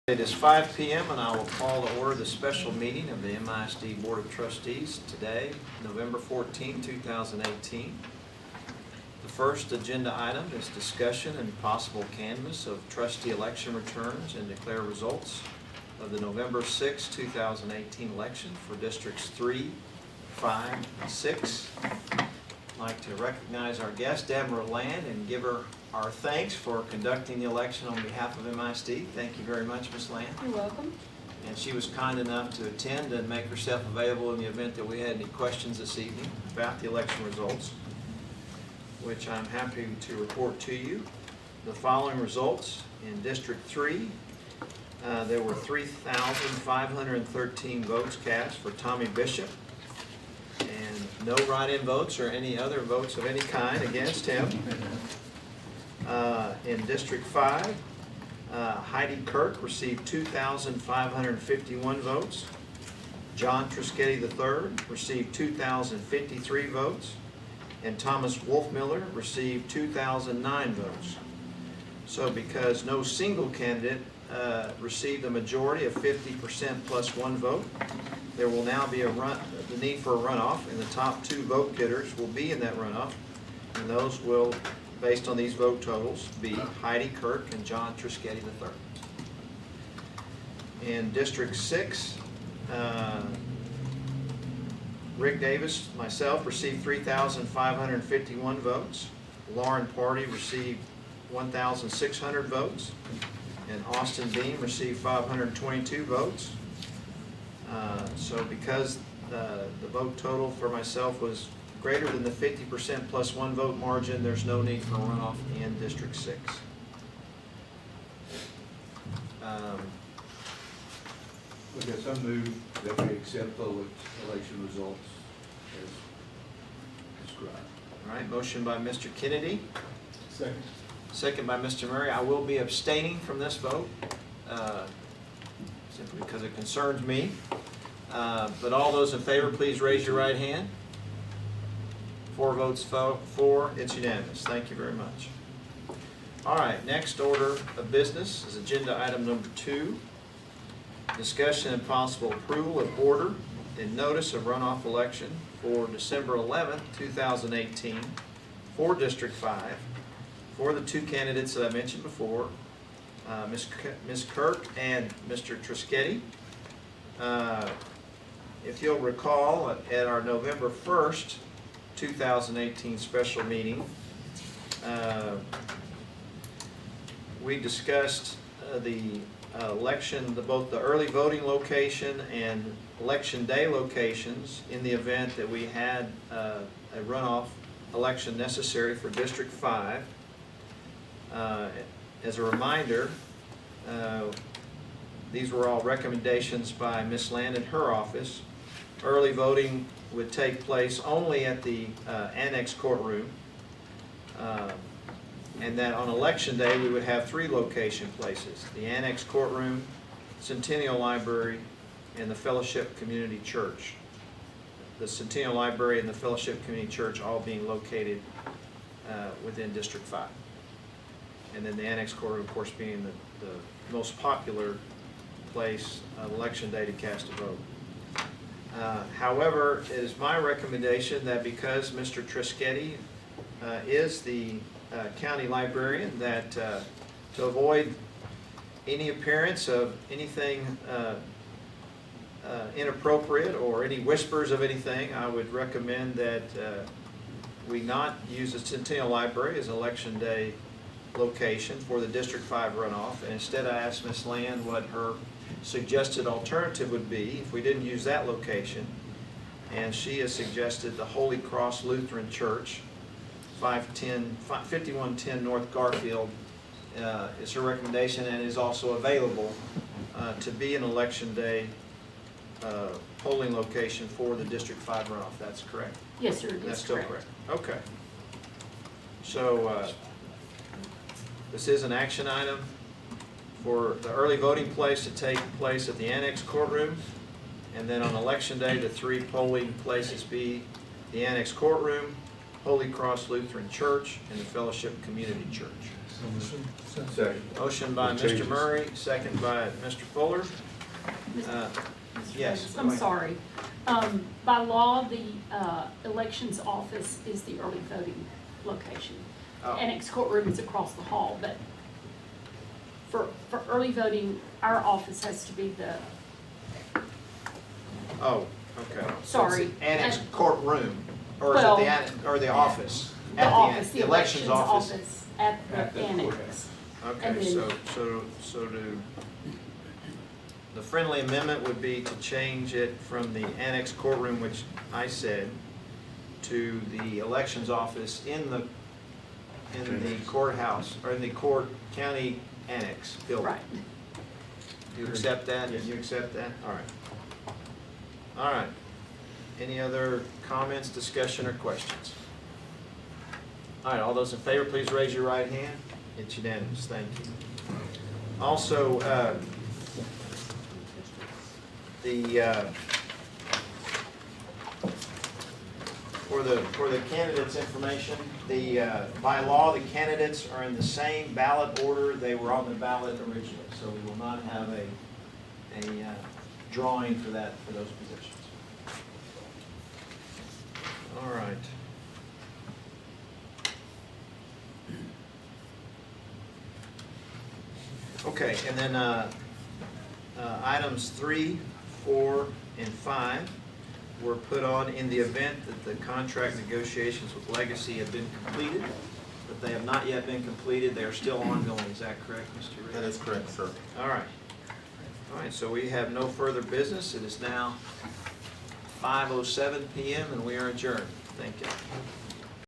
It is 5 p.m. and I will call to order the special meeting of the MISD Board of Trustees today, November 14, 2018. The first agenda item is discussion and possible canvass of trustee election returns and declare results of the November 6, 2018 election for Districts 3, 5, and 6. I'd like to recognize our guest, Deborah Land, and give her our thanks for conducting the election on behalf of MISD. Thank you very much, Ms. Land. You're welcome. And she was kind enough to attend and make herself available in the event that we had any questions this evening about the election results, which I'm happy to report to you. The following results: in District 3, there were 3,513 votes cast for Tommy Bishop, and no write-in votes or any other votes of any kind against him. In District 5, Heidi Kirk received 2,551 votes. John Trischetti III received 2,053 votes. And Thomas Wolfmiller received 2,009 votes. So because no single candidate received a majority of 50% plus one vote, there will now be the need for a runoff, and the top two vote getters will be in that runoff, and those will, based on these vote totals, be Heidi Kirk and John Trischetti III. In District 6, Rick Davis, myself, received 3,551 votes. Lauren Party received 1,600 votes. And Austin Beam received 522 votes. So because the vote total for myself was greater than the 50% plus one vote margin, there's no need for a runoff in District 6. Okay, so I move that we accept the election results as described. All right, motion by Mr. Kennedy. Second. Second by Mr. Murray. I will be abstaining from this vote simply because it concerns me. But all those in favor, please raise your right hand. 4 votes for, it's unanimous. Thank you very much. All right, next order of business is agenda item number 2. Discussion and possible approval of order and notice of runoff election for December 11th, 2018 for District 5 for the 2 candidates that I mentioned before, Ms. Kirk and Mr. Trischetti. If you'll recall, at our November 1st, 2018 special meeting, we discussed the election, both the early voting location and election day locations in the event that we had a runoff election necessary for District 5. As a reminder, these were all recommendations by Ms. Land in her office. Early voting would take place only at the annex courtroom, and that on election day we would have 3 location places: the annex courtroom, Centennial Library, and the Fellowship Community Church. The Centennial Library and the Fellowship Community Church all being located within District 5. And then the annex courtroom, of course, being the most popular place on election day to cast a vote. However, it is my recommendation that because Mr. Trischetti is the county librarian, that to avoid any appearance of anything inappropriate or any whispers of anything, I would recommend that we not use the Centennial Library as election day location for the District 5 runoff, and instead I asked Ms. Land what her suggested alternative would be if we didn't use that location, and she has suggested the Holy Cross Lutheran Church, 5110 North Garfield is her recommendation, and is also available to be an election day polling location for the District 5 runoff. That's correct? Yes, sir. That's still correct. Okay. So this is an action item for the early voting place to take place at the annex courtroom, and then on election day the 3 polling places be the annex courtroom, Holy Cross Lutheran Church and the Fellowship Community Church. Second. Motion by With Mr. changes. Murray, second by Mr. Fuller. Yes. go I'm ahead. sorry. By law, the elections office is the early voting location. Oh. Annex courtroom is across the hall, but for early voting, our office has to be the, Oh, okay. Sorry. So it's the Annex courtroom, or is it Well, the annex, or the office? the At office, the elections office. at At the the annex. courthouse. Okay, and then- so the friendly amendment would be to change it from the annex courtroom, which I said, to the elections office in the courthouse, or in the county annex building. Right. You accept that? Yes. You accept that? All right. All right. Any other comments, discussion, or questions? All right, all those in favor, please raise your right hand. It's unanimous, thank you. Also, for the candidates' information, by law, the candidates are in the same ballot order they were on the ballot originally, so we will not have a drawing for those positions. All right. Okay, and then items 3, 4, and 5 were put on in the event that the contract negotiations with Legacy have been completed, but they have not yet been completed. They are still ongoing. Is that correct, Mr. Ray? That is correct, sir. All right. All right, so we have no further business. It is now 5:07 PM and we are adjourned. Thank you.